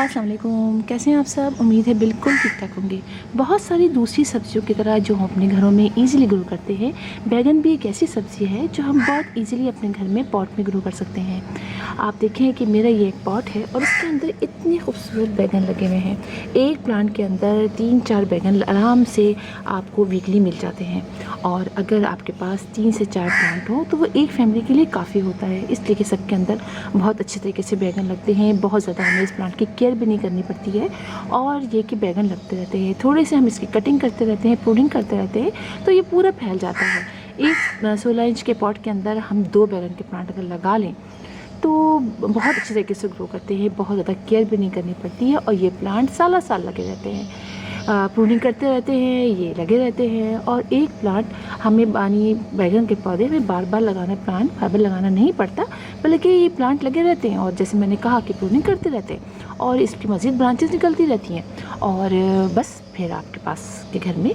अस्सलाम वालेकुम, कैसे हैं आप सब। उम्मीद है बिल्कुल ठीक ठाक होंगे। बहुत सारी दूसरी सब्जियों की तरह जो हम अपने घरों में इजीली ग्रो करते हैं, बैगन भी एक ऐसी सब्ज़ी है जो हम बहुत इजीली अपने घर में पॉट में ग्रो कर सकते हैं। आप देखें कि मेरा ये एक पॉट है और इसके अंदर इतने खूबसूरत बैगन लगे हुए हैं। एक प्लांट के अंदर 3-4 बैगन आराम से आपको वीकली मिल जाते हैं। और अगर आपके पास 3 से 4 प्लांट हो तो वो एक फैमिली के लिए काफ़ी होता है, इसलिए कि सबके अंदर बहुत अच्छे तरीके से बैगन लगते हैं। बहुत ज़्यादा हमें इस प्लांट की केयर भी नहीं करनी पड़ती है और ये कि बैगन लगते रहते हैं। थोड़े से हम इसकी कटिंग करते रहते हैं, प्रूनिंग करते रहते हैं तो ये पूरा फैल जाता है। एक 16 इंच के पॉट के अंदर हम 2 बैगन के प्लांट अगर लगा लें तो बहुत अच्छे तरीके से ग्रो करते हैं। बहुत ज़्यादा केयर भी नहीं करनी पड़ती है और ये प्लांट साल साल लगे रहते हैं। प्रूनिंग करते रहते हैं, ये लगे रहते हैं। और एक प्लांट हमें बैगन के पौधे में बार बार लगाना नहीं पड़ता, बल्कि ये प्लांट लगे रहते हैं और जैसे मैंने कहा कि प्रूनिंग करते रहते हैं और इसकी मज़ीद ब्रांचेस निकलती रहती हैं और बस फिर आपके पास के घर में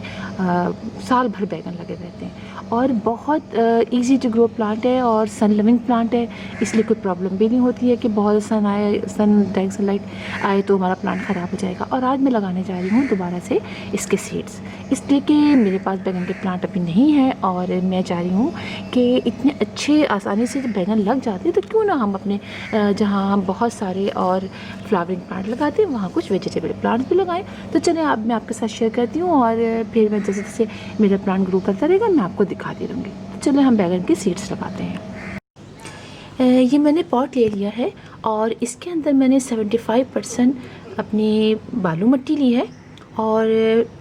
साल भर बैगन लगे रहते हैं। और बहुत इजी टू ग्रो प्लांट है और सन लविंग प्लांट है, इसलिए कोई प्रॉब्लम भी नहीं होती है कि बहुत डायरेक्ट सनलाइट आए तो हमारा प्लांट ख़राब हो जाएगा। और आज मैं लगाने जा रही हूँ दोबारा से इसके सीड्स, इसलिए कि मेरे पास बैगन के प्लांट अभी नहीं है और मैं चाह रही हूँ कि इतने अच्छे आसानी से जब बैगन लग जाते हैं तो क्यों ना हम अपने जहाँ हम बहुत सारे और फ्लावरिंग प्लांट लगाते हैं वहाँ कुछ वेजिटेबल प्लांट्स भी लगाएं। तो चलें अब मैं आपके साथ शेयर करती हूँ और फिर मैं जैसे जैसे मेरा प्लांट ग्रो करता रहेगा मैं आपको दिखाती रहूँगी। तो चलें हम बैगन के सीड्स लगाते हैं। ये मैंने पॉट ले लिया है और इसके अंदर मैंने 75% अपनी बालू मिट्टी ली है और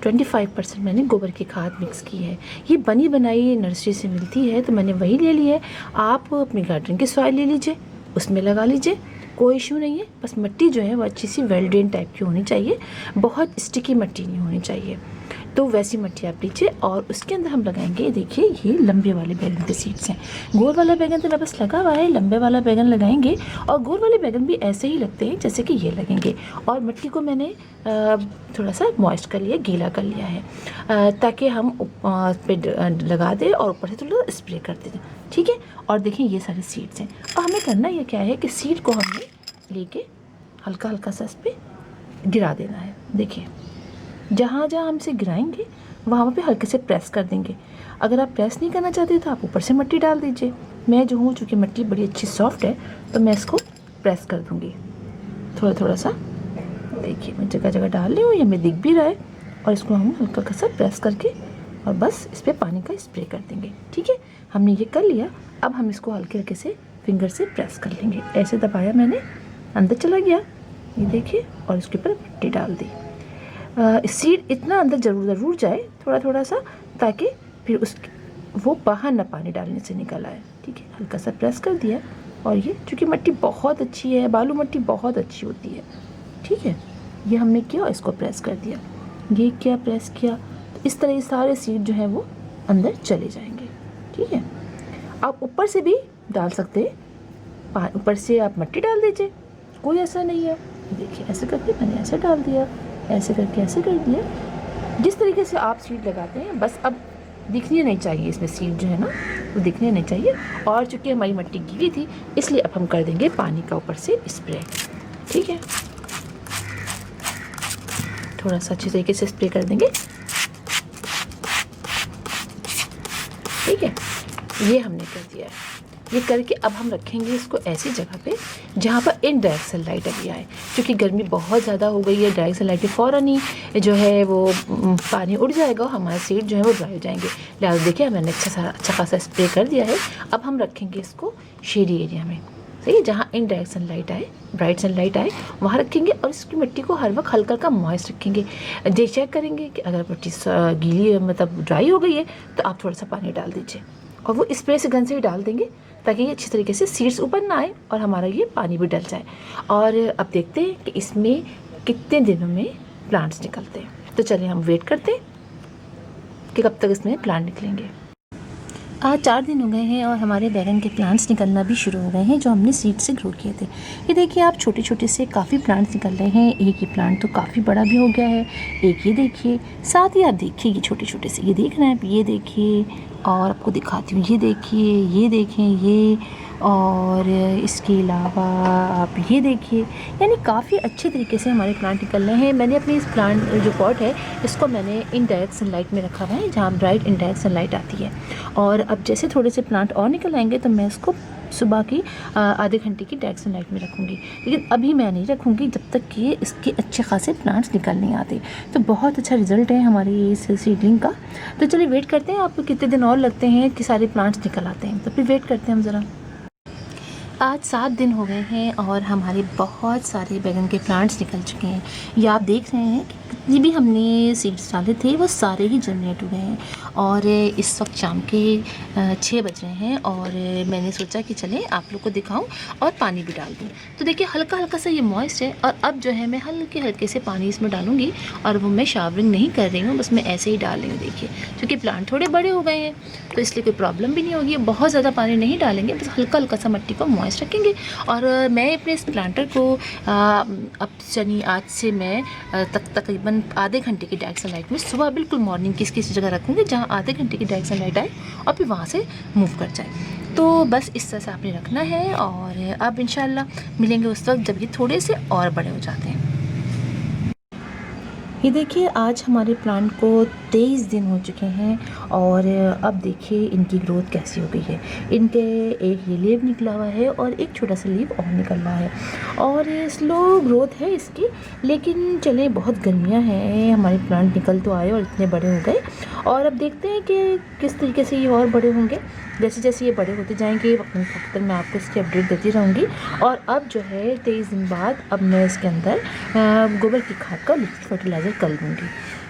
25% मैंने गोबर की खाद मिक्स की है। ये बनी बनाई नर्सरी से मिलती है तो मैंने वही ले ली है। आप अपनी गार्डन की सॉइल ले लीजिए, उसमें लगा लीजिए, कोई इशू नहीं है। बस मिट्टी जो है वो अच्छी सी वेल ड्रेन टाइप की होनी चाहिए, बहुत स्टिकी मिट्टी नहीं होनी चाहिए। तो वैसी मिट्टी आप लीजिए और उसके अंदर हम लगाएंगे, देखिए ये लंबे वाले बैगन के सीड्स हैं। गोल वाला बैगन तो मैं बस लगा हुआ है, लंबे वाला बैगन लगाएंगे और गोल वाले बैगन भी ऐसे ही लगते हैं जैसे कि ये लगेंगे। और मिट्टी को मैंने थोड़ा सा मॉइस्ट कर लिया, गीला कर लिया है ताकि हम पे लगा दें और ऊपर से थोड़ा स्प्रे कर दें, ठीक है। और देखिए ये सारे सीड्स हैं और हमें करना ये क्या है कि सीड को हमने लेके हल्का हल्का सा इस पर गिरा देना है। देखिए जहाँ जहाँ हम इसे गिराएंगे वहाँ पे हल्के से प्रेस कर देंगे। अगर आप प्रेस नहीं करना चाहते तो आप ऊपर से मिट्टी डाल दीजिए। मैं जो हूँ चूँकि मिट्टी बड़ी अच्छी सॉफ्ट है तो मैं इसको प्रेस कर दूँगी थोड़ा थोड़ा सा। देखिए मैं जगह जगह डाल रही हूँ, ये हमें दिख भी रहा है। और इसको हम हल्का हल्का सा प्रेस करके और बस इस पर पानी का स्प्रे कर देंगे, ठीक है। हमने ये कर लिया। अब हम इसको हल्के हल्के से फिंगर से प्रेस कर लेंगे। ऐसे दबाया मैंने, अंदर चला गया, ये देखिए, और इसके ऊपर मिट्टी डाल दी। सीड इतना अंदर ज़रूर जाए थोड़ा थोड़ा सा, ताकि फिर वो बाहर ना पानी डालने से निकल आए, ठीक है। हल्का सा प्रेस कर दिया और ये चूँकि मिट्टी बहुत अच्छी है, बालू मिट्टी बहुत अच्छी होती है, ठीक है। ये हमने किया और इसको प्रेस कर दिया, ये क्या प्रेस किया, तो इस तरह ये सारे सीड जो हैं वो अंदर चले जाएंगे, ठीक है। आप ऊपर से भी डाल सकते हैं, ऊपर से आप मिट्टी डाल दीजिए, कोई ऐसा नहीं है। देखिए ऐसे करके मैंने ऐसे डाल दिया, ऐसे करके ऐसे कर दिया। जिस तरीके से आप सीड लगाते हैं बस अब दिखने नहीं चाहिए, इसमें सीड जो है ना वो दिखने नहीं चाहिए। और चूँकि हमारी मिट्टी गीली थी इसलिए अब हम कर देंगे पानी का ऊपर से स्प्रे, ठीक है। थोड़ा सा अच्छे तरीके से स्प्रे कर देंगे, ठीक है। ये हमने कर दिया है। ये करके अब हम रखेंगे इसको ऐसी जगह पे जहाँ पर इनडायरेक्ट सनलाइट अभी आए, क्योंकि गर्मी बहुत ज़्यादा हो गई है। डायरेक्ट सनलाइट फ़ौरन ही जो है वो पानी उड़ जाएगा और हमारे सीड जो है वो ड्राई हो जाएंगे। लिहाजा देखिए मैंने अच्छा खासा स्प्रे कर दिया है। अब हम रखेंगे इसको शेडी एरिया में, सही है, जहाँ इनडायरेक्ट सनलाइट आए, ब्राइट सनलाइट आए वहाँ रखेंगे। और इसकी मिट्टी को हर वक्त हल्का हल्का मॉइस्ट रखेंगे। चेक करेंगे कि अगर मिट्टी गीली मतलब ड्राई हो गई है तो आप थोड़ा सा पानी डाल दीजिए और वो स्प्रे से गन से ही डाल देंगे ताकि ये अच्छी तरीके से सीड्स ऊपर ना आए और हमारा ये पानी भी डल जाए। और अब देखते हैं कि इसमें कितने दिनों में प्लांट्स निकलते हैं। तो चलिए हम वेट करते हैं कि कब तक इसमें प्लांट निकलेंगे। आज 4 दिन हो गए हैं और हमारे बैगन के प्लांट्स निकलना भी शुरू हो गए हैं जो हमने सीड से ग्रो किए थे। ये देखिए आप छोटे छोटे से काफ़ी प्लांट्स निकल रहे हैं। एक ही प्लांट तो काफ़ी बड़ा भी हो गया है, एक ये देखिए, साथ ही आप देखिए ये छोटे छोटे से, ये देख रहे हैं आप, ये देखिए, और आपको दिखाती हूँ। ये देखिए, ये देखें ये, और इसके अलावा आप ये देखिए, यानी काफ़ी अच्छे तरीके से हमारे प्लांट निकल रहे हैं। मैंने अपने इस प्लांट जो पॉट है इसको मैंने इनडायरेक्ट सनलाइट में रखा हुआ है, जहाँ ब्राइट इनडायरेक्ट सनलाइट आती है। और अब जैसे थोड़े से प्लांट और निकल आएंगे तो मैं इसको सुबह की आधे घंटे की डायरेक्ट सनलाइट में रखूँगी, लेकिन अभी मैं नहीं रखूँगी जब तक कि इसके अच्छे खासे प्लांट्स निकल नहीं आते। तो बहुत अच्छा रिज़ल्ट है हमारी इस सीडलिंग का। तो चलिए वेट करते हैं आपको कितने दिन और लगते हैं कि सारे प्लांट्स निकल आते हैं, तो फिर वेट करते हैं हम ज़रा। आज 7 दिन हो गए हैं और हमारे बहुत सारे बैगन के प्लांट्स निकल चुके हैं। ये आप देख रहे हैं कि जितनी भी हमने सीड्स डाले थे वो सारे ही जनरेट हो गए हैं। और इस वक्त शाम के 6 बज रहे हैं और मैंने सोचा कि चलें आप लोग को दिखाऊं और पानी भी डाल दूं। तो देखिए हल्का हल्का सा ये मॉइस्ट है, और अब जो है मैं हल्के हल्के से पानी इसमें डालूंगी। और वो मैं शावरिंग नहीं कर रही हूँ, बस मैं ऐसे ही डाल रही हूँ। देखिए क्योंकि प्लांट थोड़े बड़े हो गए हैं तो इसलिए कोई प्रॉब्लम भी नहीं होगी। बहुत ज़्यादा पानी नहीं डालेंगे, बस हल्का हल्का सा मिट्टी को मॉइस्ट रखेंगे। और मैं अपने इस प्लांटर को अब यानी आज से मैं तकरीबन आधे घंटे की डायरेक्ट सनलाइट में सुबह बिल्कुल मॉर्निंग की किसी जगह रखूँगी जहाँ आधे घंटे की डायरेक्ट सनलाइट आए और फिर वहाँ से मूव कर जाए। तो बस इस तरह से आपने रखना है। और अब इंशाल्लाह मिलेंगे उस वक्त जब ये थोड़े से और बड़े हो जाते हैं। ये देखिए आज हमारे प्लांट को 23 दिन हो चुके हैं और अब देखिए इनकी ग्रोथ कैसी हो गई है। इनके एक ये लीव निकला हुआ है और एक छोटा सा लीव और निकल रहा है, और स्लो ग्रोथ है इसकी। लेकिन चले, बहुत गर्मियां हैं, हमारे प्लांट निकल तो आए और इतने बड़े हो गए। और अब देखते हैं कि किस तरीके से ये और बड़े होंगे। जैसे जैसे ये बड़े होते जाएंगे वक्त मैं आपको इसकी अपडेट देती रहूँगी। और अब जो है 23 दिन बाद अब मैं इसके अंदर गोबर की खाद का लिक्विड फर्टिलाइज़र कर दूँगी।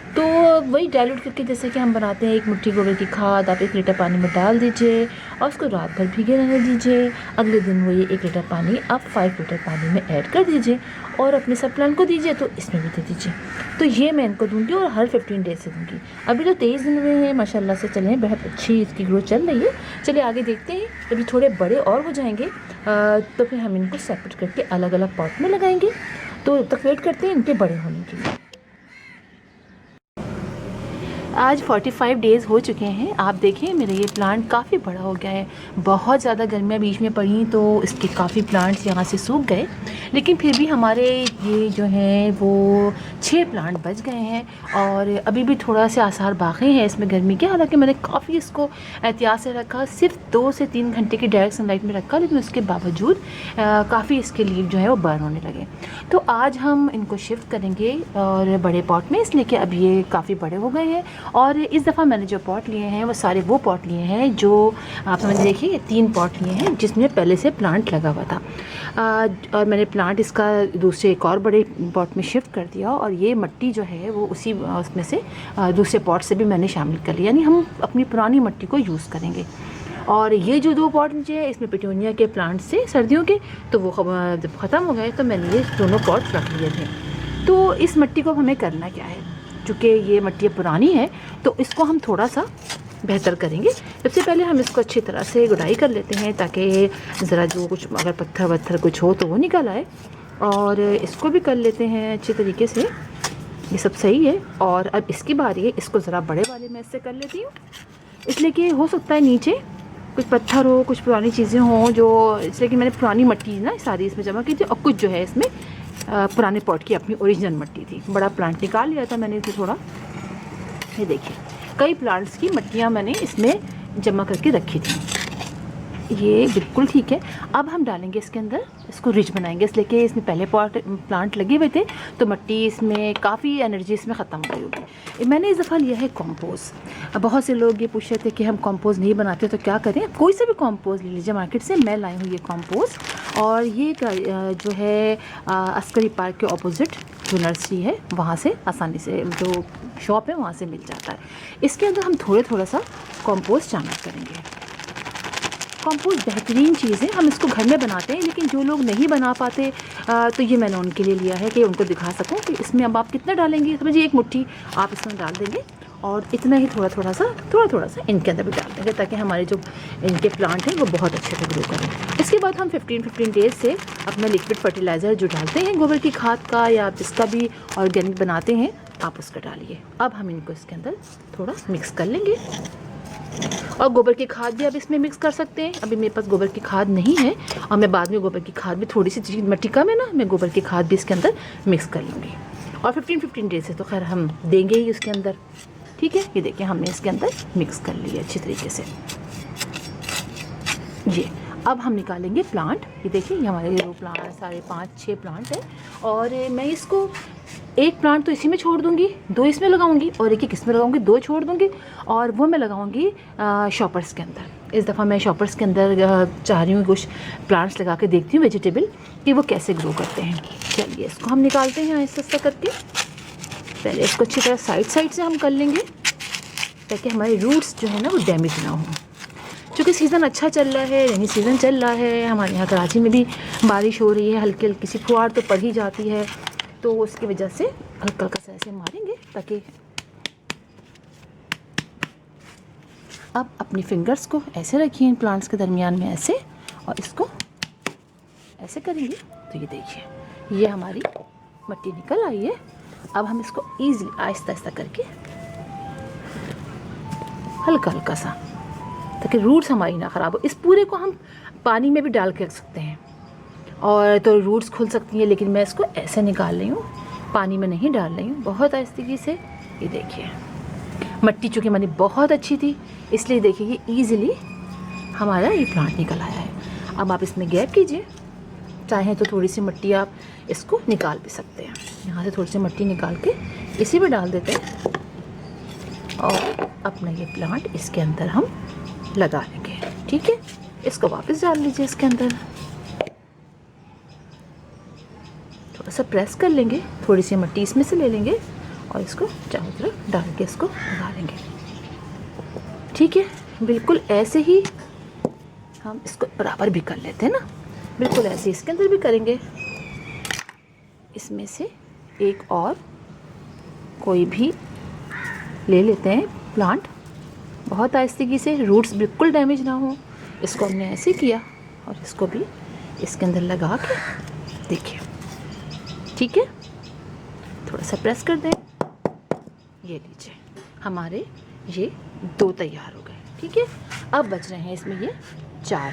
तो वही डाइल्यूट करके जैसे कि हम बनाते हैं, 1 मुट्ठी गोबर की खाद आप 1 लीटर पानी में डाल दीजिए और उसको रात भर भीगे रहने दीजिए। अगले दिन वो ये 1 लीटर पानी आप 5 लीटर पानी में ऐड कर दीजिए और अपने सब प्लांट को दीजिए, तो इसमें भी दे दीजिए। तो ये मैं इनको दूँगी और हर 15 डेज से दूँगी। अभी तो 23 दिन हुए हैं माशाल्लाह से, चलें बहुत अच्छी इसकी ग्रोथ चल रही है। चलिए आगे देखते हैं, अभी थोड़े बड़े और हो जाएंगे तो फिर हम इनको सेपरेट करके अलग अलग पॉट में लगाएंगे। तो तब तक वेट करते हैं इनके बड़े होने के लिए। आज 45 डेज़ हो चुके हैं। आप देखें मेरा ये प्लांट काफ़ी बड़ा हो गया है। बहुत ज़्यादा गर्मियाँ बीच में पड़ी तो इसके काफ़ी प्लांट्स यहाँ से सूख गए, लेकिन फिर भी हमारे ये जो हैं वो 6 प्लांट बच गए हैं। और अभी भी थोड़ा से आसार बाकी हैं इसमें गर्मी के। हालांकि मैंने काफ़ी इसको एहतियात से रखा, सिर्फ 2 से 3 घंटे की डायरेक्ट सनलाइट में रखा, लेकिन उसके बावजूद काफ़ी इसके लीव जो है वो बर्न होने लगे। तो आज हम इनको शिफ्ट करेंगे और बड़े पॉट में, इसलिए कि अब ये काफ़ी बड़े हो गए हैं। और इस दफ़ा मैंने जो पॉट लिए हैं वो सारे वो पॉट लिए हैं जो आप समझ देखिए 3 पॉट लिए हैं जिसमें पहले से प्लांट लगा हुआ था। और मैंने प्लांट इसका दूसरे एक और बड़े पॉट में शिफ्ट कर दिया और ये मिट्टी जो है वो उसी उसमें से दूसरे पॉट से भी मैंने शामिल कर लिया, यानी हम अपनी पुरानी मिट्टी को यूज़ करेंगे। और ये जो 2 पॉट नीचे है इसमें पिटूनिया के प्लांट्स थे सर्दियों के, तो वो जब ख़त्म हो गए तो मैंने ये दोनों पॉट रख लिए थे। तो इस मिट्टी को हमें करना क्या है, चूँकि ये मिट्टी पुरानी है तो इसको हम थोड़ा सा बेहतर करेंगे। सबसे पहले हम इसको अच्छी तरह से गुड़ाई कर लेते हैं ताकि ज़रा जो कुछ अगर पत्थर वत्थर कुछ हो तो वो निकल आए। और इसको भी कर लेते हैं अच्छी तरीके से, ये सब सही है। और अब इसकी बारी है, इसको ज़रा बड़े वाले में इससे कर लेती हूँ, इसलिए कि हो सकता है नीचे कुछ पत्थर हो, कुछ पुरानी चीज़ें हों, जो इसलिए कि मैंने पुरानी मिट्टी ना सारी इसमें जमा की थी और कुछ जो है इसमें पुराने पॉट की अपनी ओरिजिनल मिट्टी थी। बड़ा प्लांट निकाल लिया था मैंने इसे थोड़ा। ये देखिए कई प्लांट्स की मिट्टियाँ मैंने इसमें जमा करके रखी थी। ये बिल्कुल ठीक है। अब हम डालेंगे इसके अंदर, इसको रिच बनाएंगे, इसलिए कि इसमें पहले प्लांट लगे हुए थे तो मिट्टी इसमें काफ़ी एनर्जी इसमें ख़त्म हो गई होगी। मैंने इस दफ़ा लिया है कंपोस्ट। बहुत से लोग ये पूछ रहे थे कि हम कंपोस्ट नहीं बनाते तो क्या करें। कोई से भी कंपोस्ट ले लीजिए मार्केट से। मैं लाई हूँ ये कंपोस्ट, और ये जो है अस्करी पार्क के ऑपोजिट जो नर्सरी है वहाँ से आसानी से, जो शॉप है वहाँ से मिल जाता है। इसके अंदर हम थोड़ा सा कंपोस्ट शामिल करेंगे। कंपोस्ट बेहतरीन चीज़ है, हम इसको घर में बनाते हैं, लेकिन जो लोग नहीं बना पाते तो ये मैंने उनके लिए लिया है कि उनको दिखा सकूं कि इसमें अब आप कितना डालेंगे। समझिए 1 मुट्ठी आप इसमें डाल देंगे और इतना ही थोड़ा थोड़ा सा इनके अंदर भी डाल देंगे ताकि हमारे जो इनके प्लांट हैं वो बहुत अच्छे से ग्रो करें। इसके बाद हम 15 डेज़ से अपना लिक्विड फर्टिलाइज़र जो डालते हैं गोबर की खाद का या आप जिसका भी ऑर्गेनिक बनाते हैं आप उसका डालिए। अब हम इनको इसके अंदर थोड़ा मिक्स कर लेंगे। और गोबर की खाद भी आप इसमें मिक्स कर सकते हैं। अभी मेरे पास गोबर की खाद नहीं है और मैं बाद में गोबर की खाद भी थोड़ी सी मिट्टी कम है ना, मैं गोबर की खाद भी इसके अंदर मिक्स कर लूँगी। और 15 डेज से तो खैर हम देंगे ही उसके अंदर। ठीक है, ये देखिए हमने इसके अंदर मिक्स कर लिया अच्छी तरीके से। ये अब हम निकालेंगे प्लांट। ये देखिए ये हमारे दो प्लांट, सारे 5-6 प्लांट है। और मैं इसको एक प्लांट तो इसी में छोड़ दूंगी, 2 इसमें लगाऊंगी और एक इसमें लगाऊंगी, 2 छोड़ दूंगी और वो मैं लगाऊंगी शॉपर्स के अंदर। इस दफ़ा मैं शॉपर्स के अंदर चाह रही हूँ कुछ प्लांट्स लगा के देखती हूँ वेजिटेबल कि वो कैसे ग्रो करते हैं। चलिए इसको हम निकालते हैं ऐसा ऐसा करके। पहले इसको अच्छी तरह साइड से हम कर लेंगे ताकि हमारे रूट्स जो है ना वो डैमेज ना हो। क्योंकि सीज़न अच्छा चल रहा है, रेनी सीज़न चल रहा है, हमारे यहाँ कराची में भी बारिश हो रही है, हल्की हल्की सी फुहार तो पड़ ही जाती है, तो उसकी वजह से हल्का हल्का सा ऐसे मारेंगे ताकि। अब अपनी फिंगर्स को ऐसे रखिए इन प्लांट्स के दरमियान में ऐसे, और इसको ऐसे करेंगे तो ये देखिए ये हमारी मिट्टी निकल आई है। अब हम इसको ईज़िली आहिस्ता आहिस्ता करके हल्का हल्का सा, ताकि रूट्स हमारी ना ख़राब हो। इस पूरे को हम पानी में भी डाल के रख सकते हैं और तो रूट्स खुल सकती हैं, लेकिन मैं इसको ऐसे निकाल रही हूँ, पानी में नहीं डाल रही हूँ, बहुत आहिस्ते से। ये देखिए मिट्टी चूँकि हमारी बहुत अच्छी थी, इसलिए देखिए ये ईज़िली हमारा ये प्लांट निकल आया है। अब आप इसमें गैप कीजिए, चाहें तो थोड़ी सी मिट्टी आप इसको निकाल भी सकते हैं। यहाँ से थोड़ी सी मिट्टी निकाल के इसी में डाल देते हैं और अपना ये प्लांट इसके अंदर हम लगा लेंगे। ठीक है, इसको वापस डाल लीजिए इसके अंदर, थोड़ा सा प्रेस कर लेंगे, थोड़ी सी मिट्टी इसमें से ले लेंगे और इसको चारों तरफ डाल के इसको लगा लेंगे। ठीक है, बिल्कुल ऐसे ही हम इसको बराबर भी कर लेते हैं ना, बिल्कुल ऐसे इसके अंदर भी करेंगे। इसमें से एक और कोई भी ले लेते हैं प्लांट, बहुत आहिस्ते से, रूट्स बिल्कुल डैमेज ना हो। इसको हमने ऐसे किया और इसको भी इसके अंदर लगा के देखिए। ठीक है, थोड़ा सा प्रेस कर दें, ये लीजिए हमारे ये 2 तैयार हो गए। ठीक है, अब बच रहे हैं इसमें ये 4।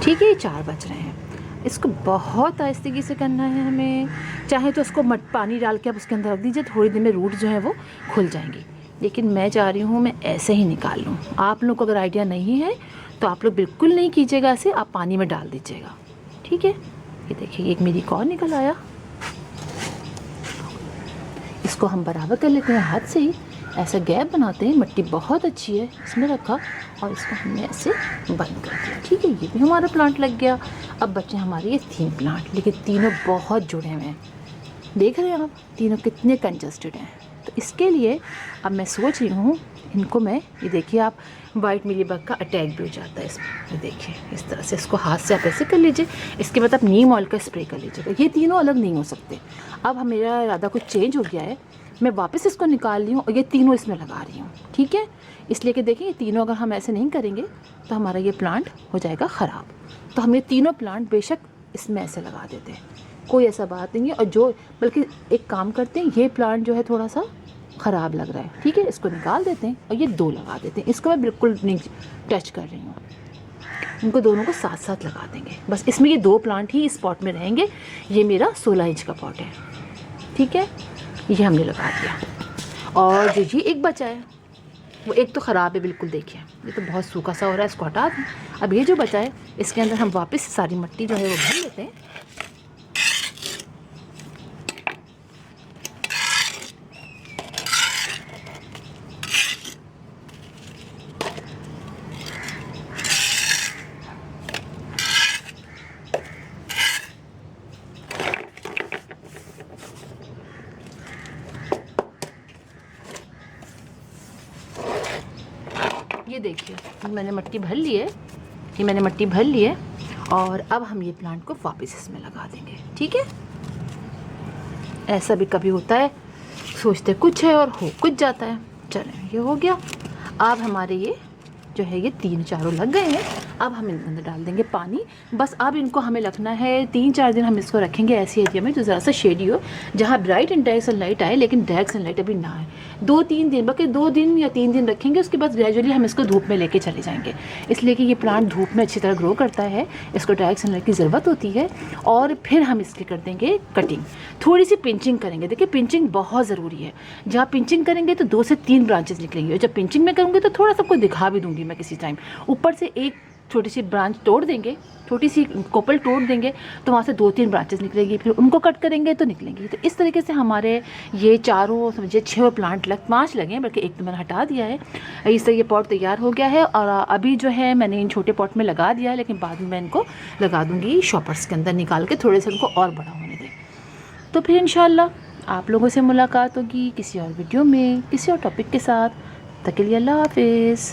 ठीक है, ये 4 बच रहे हैं। इसको बहुत आहिस्ते से करना है हमें। चाहे तो उसको पानी डाल के आप उसके अंदर रख दीजिए, थोड़ी देर में रूट जो है वो खुल जाएंगी, लेकिन मैं चाह रही हूँ मैं ऐसे ही निकाल लूँ। आप लोग को अगर आइडिया नहीं है तो आप लोग बिल्कुल नहीं कीजिएगा ऐसे, आप पानी में डाल दीजिएगा। ठीक है, ये देखिए एक मेरी और निकल आया। इसको हम बराबर कर लेते हैं हाथ से ही, ऐसा गैप बनाते हैं, मिट्टी बहुत अच्छी है इसमें रखा और इसको हमने ऐसे बंद कर दिया। ठीक है, ये भी हमारा प्लांट लग गया। अब बचे हमारे ये 3 प्लांट, लेकिन तीनों बहुत जुड़े हुए हैं। देख रहे हैं आप तीनों कितने कंजस्टेड हैं। तो इसके लिए अब मैं सोच रही हूँ इनको मैं, ये देखिए आप वाइट मिलीबग का अटैक भी हो जाता है इसमें, ये देखिए इस तरह से इसको हाथ से आप ऐसे कर लीजिए। इसके बाद आप नीम ऑयल का स्प्रे कर लीजिएगा। ये तीनों अलग नहीं हो सकते। अब मेरा इरादा कुछ चेंज हो गया है, मैं वापस इसको निकाल रही हूँ और ये तीनों इसमें लगा रही हूँ। ठीक है, इसलिए कि देखिए ये तीनों अगर हम ऐसे नहीं करेंगे तो हमारा ये प्लांट हो जाएगा ख़राब। तो हम ये तीनों प्लांट बेशक इसमें ऐसे लगा देते हैं, कोई ऐसा बात नहीं है। और जो बल्कि एक काम करते हैं, ये प्लांट जो है थोड़ा सा ख़राब लग रहा है, ठीक है, इसको निकाल देते हैं और ये 2 लगा देते हैं। इसको मैं बिल्कुल नहीं टच कर रही हूँ, इनको दोनों को साथ साथ लगा देंगे। बस इसमें ये 2 प्लांट ही इस पॉट में रहेंगे। ये मेरा 16 इंच का पॉट है। ठीक है, ये हमने लगा दिया। और जो ये एक बचा है वो एक तो ख़राब है बिल्कुल, देखिए ये तो बहुत सूखा सा हो रहा है, इसको हटा दें। अब ये जो बचा है इसके अंदर हम वापस सारी मिट्टी जो है वो भर लेते हैं। ये देखिए मैंने मिट्टी भर ली है, ये मैंने मिट्टी भर ली है और अब हम ये प्लांट को वापस इसमें लगा देंगे। ठीक है, ऐसा भी कभी होता है, सोचते कुछ है और हो कुछ जाता है। चलें, ये हो गया। अब हमारे ये जो है ये 3 चारों लग गए हैं। अब हम इनके अंदर डाल देंगे पानी। बस अब इनको हमें रखना है 3-4 दिन। हम इसको रखेंगे ऐसी एरिया में जो ज़रा सा शेडी हो, जहाँ ब्राइट एंड डायरेक्ट सनलाइट आए, लेकिन डायरेक्ट सनलाइट अभी ना आए। 2-3 दिन, बल्कि 2 दिन या 3 दिन रखेंगे, उसके बाद ग्रेजुअली हम इसको धूप में लेके चले जाएंगे, इसलिए कि ये प्लांट धूप में अच्छी तरह ग्रो करता है, इसको डायरेक्ट सनलाइट की ज़रूरत होती है। और फिर हम इसकी कर देंगे कटिंग, थोड़ी सी पिंचिंग करेंगे। देखिए पिंचिंग बहुत ज़रूरी है, जहाँ पिंचिंग करेंगे तो 2 से 3 ब्रांचेस निकलेंगे, और जब पिंचिंग में करूँगी तो थोड़ा सबको दिखा भी दूँगी मैं किसी टाइम, ऊपर से एक छोटी सी ब्रांच तोड़ देंगे, छोटी सी कोपल तोड़ देंगे तो वहाँ से 2-3 ब्रांचेस निकलेगी, फिर उनको कट करेंगे तो निकलेंगी। तो इस तरीके से हमारे ये चारों समझिए 6 प्लांट 5 लगे हैं, बल्कि एक तो मैंने हटा दिया है। इस तरह ये पॉट तैयार हो गया है, और अभी जो है मैंने इन छोटे पॉट में लगा दिया है, लेकिन बाद में मैं इनको लगा दूँगी शॉपर्स के अंदर निकाल के, थोड़े से उनको और बड़ा होने दें। तो फिर इंशाल्लाह आप लोगों से मुलाकात होगी किसी और वीडियो में, किसी और टॉपिक के साथ। तब तक के लिए अल्लाह हाफिज़।